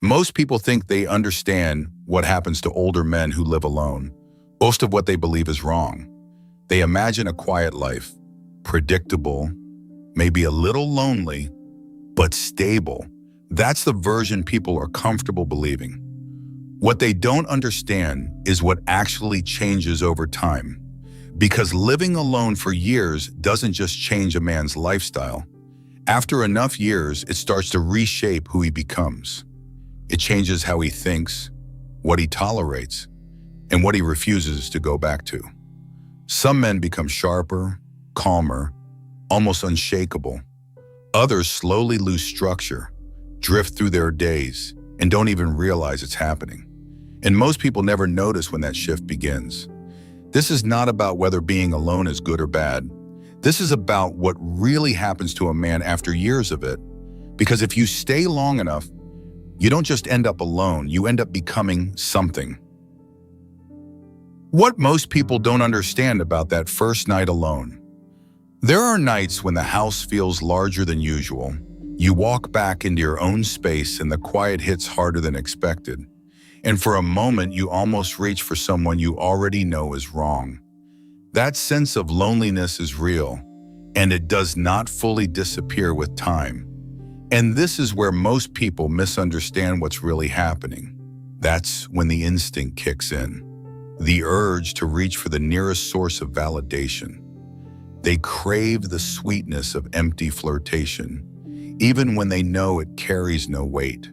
Most people think they understand what happens to older men who live alone. Most of what they believe is wrong. They imagine a quiet life, predictable, maybe a little lonely, but stable. That's the version people are comfortable believing. What they don't understand is what actually changes over time. Because living alone for years doesn't just change a man's lifestyle. After enough years, it starts to reshape who he becomes. It changes how he thinks, what he tolerates, and what he refuses to go back to. Some men become sharper, calmer, almost unshakable. Others slowly lose structure, drift through their days, and don't even realize it's happening. And most people never notice when that shift begins. This is not about whether being alone is good or bad. This is about what really happens to a man after years of it. Because if you stay long enough, you don't just end up alone, you end up becoming something. What most people don't understand about that first night alone. There are nights when the house feels larger than usual. You walk back into your own space and the quiet hits harder than expected. And for a moment, you almost reach for someone you already know is wrong. That sense of loneliness is real, and it does not fully disappear with time. And this is where most people misunderstand what's really happening. That's when the instinct kicks in, the urge to reach for the nearest source of validation. They crave the sweetness of empty flirtation, even when they know it carries no weight.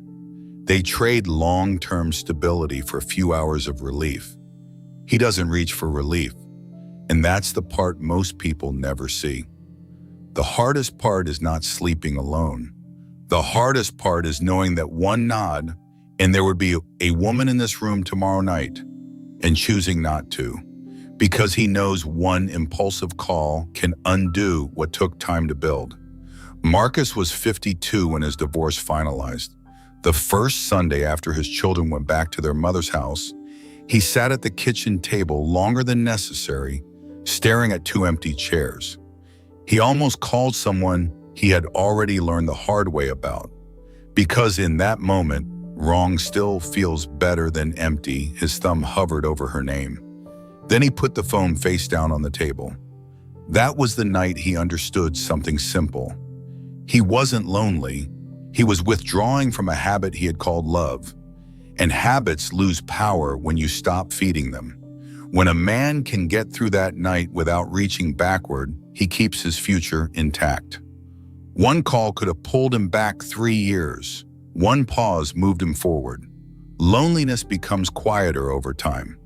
They trade long-term stability for a few hours of relief. He doesn't reach for relief, and that's the part most people never see. The hardest part is not sleeping alone. The hardest part is knowing that one nod, and there would be a woman in this room tomorrow night, and choosing not to, because he knows one impulsive call can undo what took time to build. Marcus was 52 when his divorce finalized. The first Sunday after his children went back to their mother's house, he sat at the kitchen table longer than necessary, staring at two empty chairs. He almost called someone he had already learned the hard way about. Because in that moment, wrong still feels better than empty. His thumb hovered over her name. Then he put the phone face down on the table. That was the night he understood something simple. He wasn't lonely. He was withdrawing from a habit he had called love. And habits lose power when you stop feeding them. When a man can get through that night without reaching backward, he keeps his future intact. One call could have pulled him back 3 years. One pause moved him forward. Loneliness becomes quieter over time.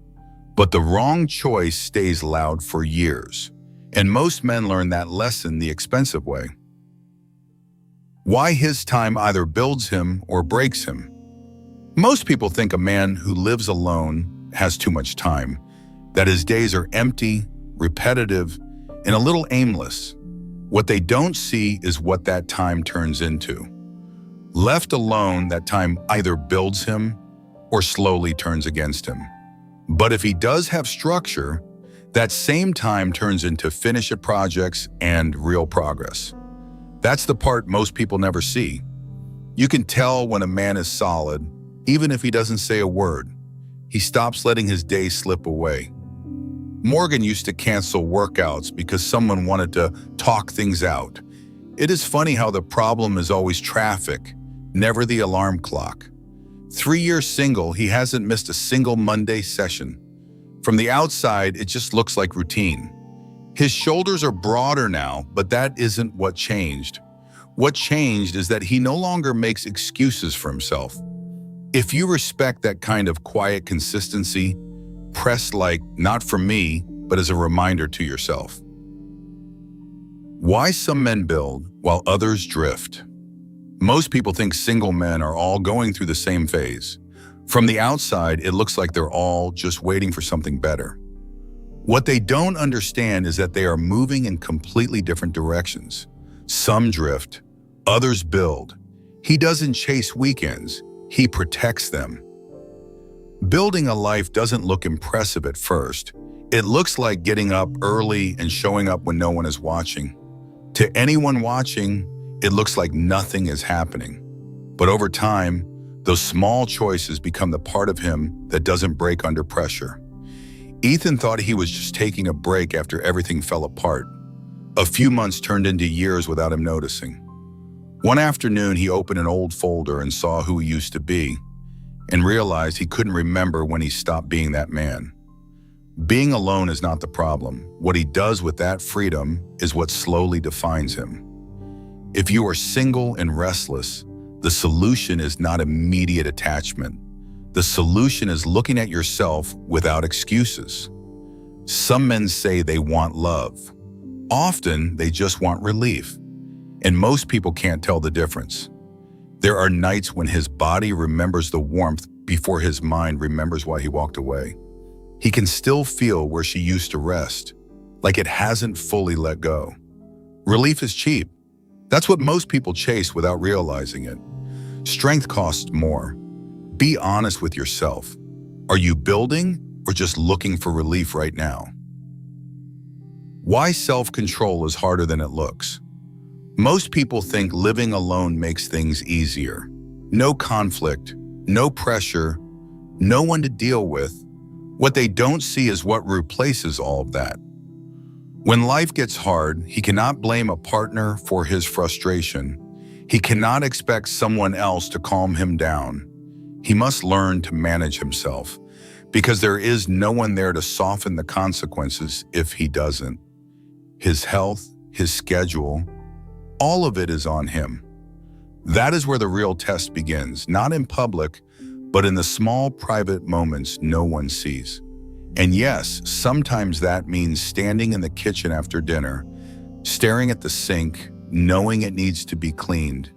But the wrong choice stays loud for years. And most men learn that lesson the expensive way. Why his time either builds him or breaks him. Most people think a man who lives alone has too much time, that his days are empty, repetitive, and a little aimless. What they don't see is what that time turns into. Left alone, that time either builds him or slowly turns against him. But if he does have structure, that same time turns into finished projects and real progress. That's the part most people never see. You can tell when a man is solid, even if he doesn't say a word. He stops letting his day slip away. Morgan used to cancel workouts because someone wanted to talk things out. It is funny how the problem is always traffic, never the alarm clock. 3 years single, he hasn't missed a single Monday session. From the outside, it just looks like routine. His shoulders are broader now, but that isn't what changed. What changed is that he no longer makes excuses for himself. If you respect that kind of quiet consistency, press like, not for me, but as a reminder to yourself. Why some men build while others drift. Most people think single men are all going through the same phase. From the outside, it looks like they're all just waiting for something better. What they don't understand is that they are moving in completely different directions. Some drift, others build. He doesn't chase weekends, he protects them. Building a life doesn't look impressive at first. It looks like getting up early and showing up when no one is watching. To anyone watching, it looks like nothing is happening. But over time, Those small choices become the part of him that doesn't break under pressure. Ethan thought he was just taking a break after everything fell apart. A few months turned into years without him noticing. One afternoon, he opened an old folder and saw who he used to be, and realized he couldn't remember when he stopped being that man. Being alone is not the problem. What he does with that freedom is what slowly defines him. If you are single and restless, the solution is not immediate attachment. The solution is looking at yourself without excuses. Some men say they want love. Often, they just want relief. And most people can't tell the difference. There are nights when his body remembers the warmth before his mind remembers why he walked away. He can still feel where she used to rest, like it hasn't fully let go. Relief is cheap. That's what most people chase without realizing it. Strength costs more. Be honest with yourself. Are you building or just looking for relief right now? Why self-control is harder than it looks. Most people think living alone makes things easier. No conflict, no pressure, no one to deal with. What they don't see is what replaces all of that. When life gets hard, he cannot blame a partner for his frustration. He cannot expect someone else to calm him down. He must learn to manage himself, because there is no one there to soften the consequences if he doesn't. His health, his schedule, all of it is on him. That is where the real test begins, not in public, but in the small private moments no one sees. And yes, sometimes that means standing in the kitchen after dinner, staring at the sink, knowing it needs to be cleaned,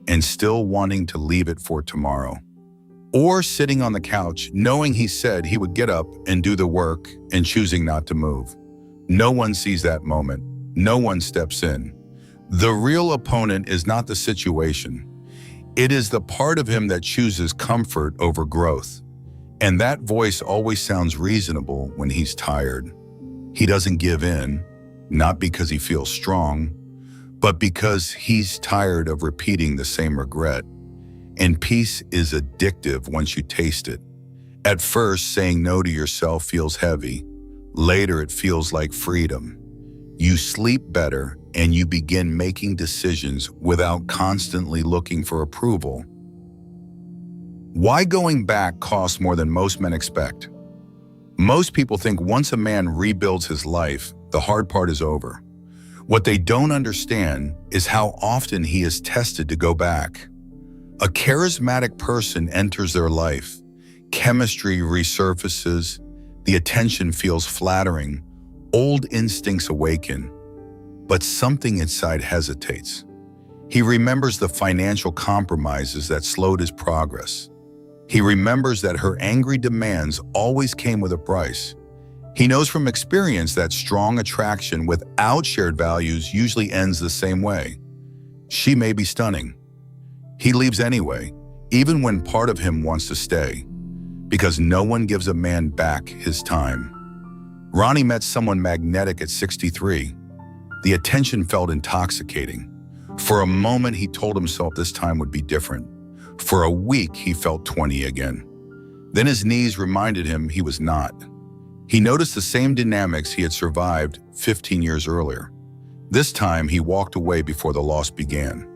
and still wanting to leave it for tomorrow. Or sitting on the couch, knowing he said he would get up and do the work and choosing not to move. No one sees that moment. No one steps in. The real opponent is not the situation. It is the part of him that chooses comfort over growth. And that voice always sounds reasonable when he's tired. He doesn't give in, not because he feels strong, but because he's tired of repeating the same regret. And peace is addictive once you taste it. At first, saying no to yourself feels heavy. Later, it feels like freedom. You sleep better and you begin making decisions without constantly looking for approval. Why going back costs more than most men expect? Most people think once a man rebuilds his life, the hard part is over. What they don't understand is how often he is tested to go back. A charismatic person enters their life. Chemistry resurfaces. The attention feels flattering. Old instincts awaken. But something inside hesitates. He remembers the financial compromises that slowed his progress. He remembers that her angry demands always came with a price. He knows from experience that strong attraction without shared values usually ends the same way. She may be stunning. He leaves anyway, even when part of him wants to stay, because no one gives a man back his time. Ronnie met someone magnetic at 63. The attention felt intoxicating. For a moment, he told himself this time would be different. For a week, he felt 20 again. Then his knees reminded him he was not. He noticed the same dynamics he had survived 15 years earlier. This time, he walked away before the loss began.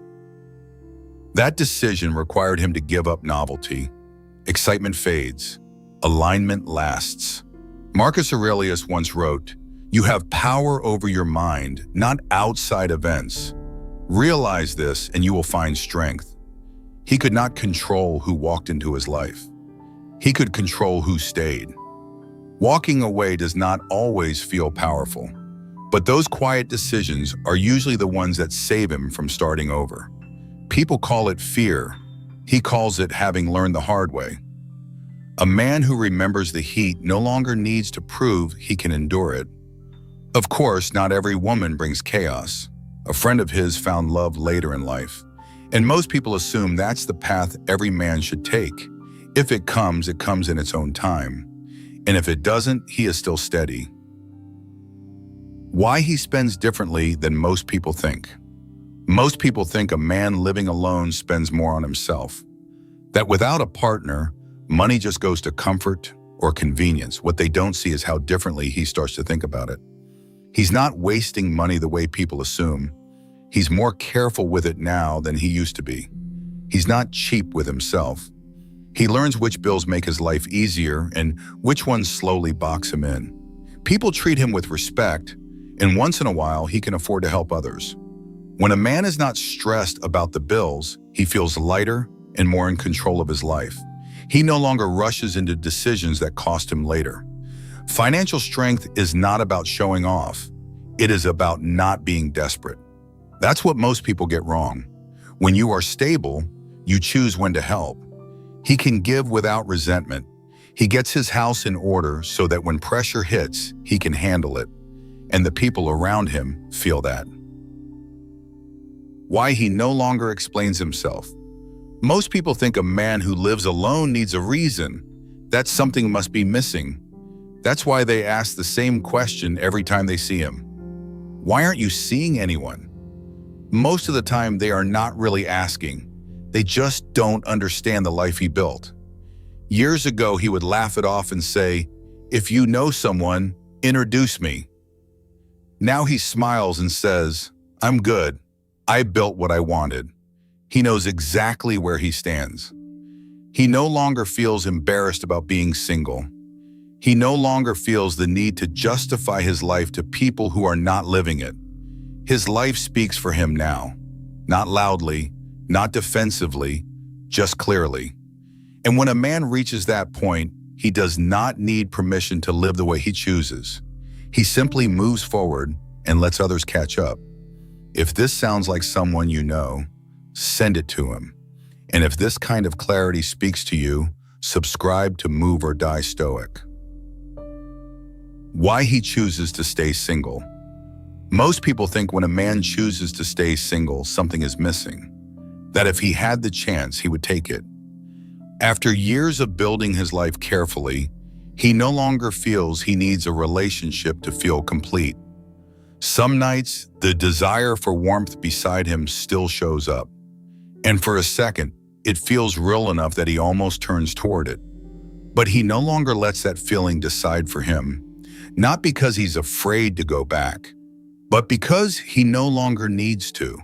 That decision required him to give up novelty. Excitement fades. Alignment lasts. Marcus Aurelius once wrote, "You have power over your mind, not outside events. Realize this and you will find strength." He could not control who walked into his life. He could control who stayed. Walking away does not always feel powerful, but those quiet decisions are usually the ones that save him from starting over. People call it fear. He calls it having learned the hard way. A man who remembers the heat no longer needs to prove he can endure it. Of course, not every woman brings chaos. A friend of his found love later in life, and most people assume that's the path every man should take. If it comes in its own time. And if it doesn't, he is still steady. Why he spends differently than most people think. Most people think a man living alone spends more on himself. That without a partner, money just goes to comfort or convenience. What they don't see is how differently he starts to think about it. He's not wasting money the way people assume. He's more careful with it now than he used to be. He's not cheap with himself. He learns which bills make his life easier and which ones slowly box him in. People treat him with respect, and once in a while, he can afford to help others. When a man is not stressed about the bills, he feels lighter and more in control of his life. He no longer rushes into decisions that cost him later. Financial strength is not about showing off. It is about not being desperate. That's what most people get wrong. When you are stable, you choose when to help. He can give without resentment. He gets his house in order so that when pressure hits, he can handle it. And the people around him feel that. Why he no longer explains himself. Most people think a man who lives alone needs a reason, that something must be missing. That's why they ask the same question every time they see him. Why aren't you seeing anyone? Most of the time they are not really asking. They just don't understand the life he built. Years ago, he would laugh it off and say, "If you know someone, introduce me." Now he smiles and says, "I'm good. I built what I wanted." He knows exactly where he stands. He no longer feels embarrassed about being single. He no longer feels the need to justify his life to people who are not living it. His life speaks for him now, not loudly, not defensively, just clearly. And when a man reaches that point, he does not need permission to live the way he chooses. He simply moves forward and lets others catch up. If this sounds like someone you know, send it to him. And if this kind of clarity speaks to you, subscribe to Move or Die Stoic. Why he chooses to stay single. Most people think when a man chooses to stay single, something is missing. That if he had the chance, he would take it. After years of building his life carefully, he no longer feels he needs a relationship to feel complete. Some nights, the desire for warmth beside him still shows up. And for a second, it feels real enough that he almost turns toward it. But he no longer lets that feeling decide for him, not because he's afraid to go back, but because he no longer needs to.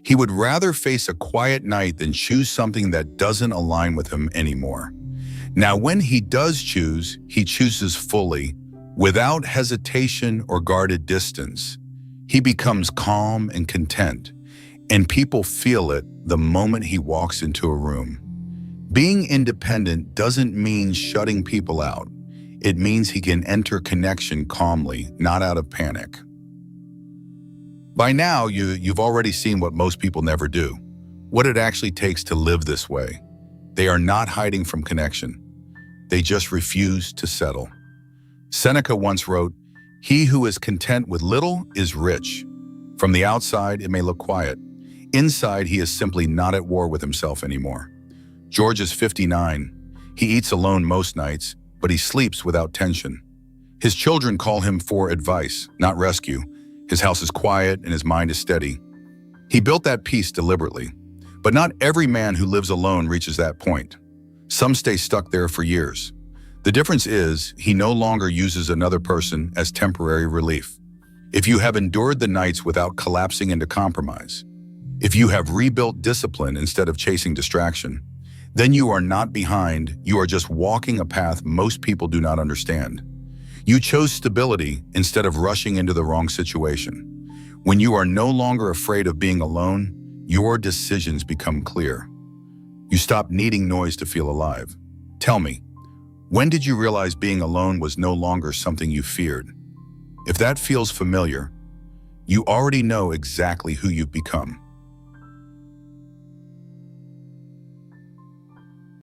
He would rather face a quiet night than choose something that doesn't align with him anymore. Now, when he does choose, he chooses fully, without hesitation or guarded distance. He becomes calm and content, and people feel it the moment he walks into a room. Being independent doesn't mean shutting people out. It means he can enter connection calmly, not out of panic. By now, you've already seen what most people never do, what it actually takes to live this way. They are not hiding from connection. They just refuse to settle. Seneca once wrote, "He who is content with little is rich." From the outside, it may look quiet. Inside, he is simply not at war with himself anymore. George is 59. He eats alone most nights, but he sleeps without tension. His children call him for advice, not rescue. His house is quiet and his mind is steady. He built that peace deliberately. But not every man who lives alone reaches that point. Some stay stuck there for years. The difference is he no longer uses another person as temporary relief. If you have endured the nights without collapsing into compromise, if you have rebuilt discipline instead of chasing distraction, then you are not behind, you are just walking a path most people do not understand. You chose stability instead of rushing into the wrong situation. When you are no longer afraid of being alone, your decisions become clear. You stop needing noise to feel alive. Tell me, when did you realize being alone was no longer something you feared? If that feels familiar, you already know exactly who you've become.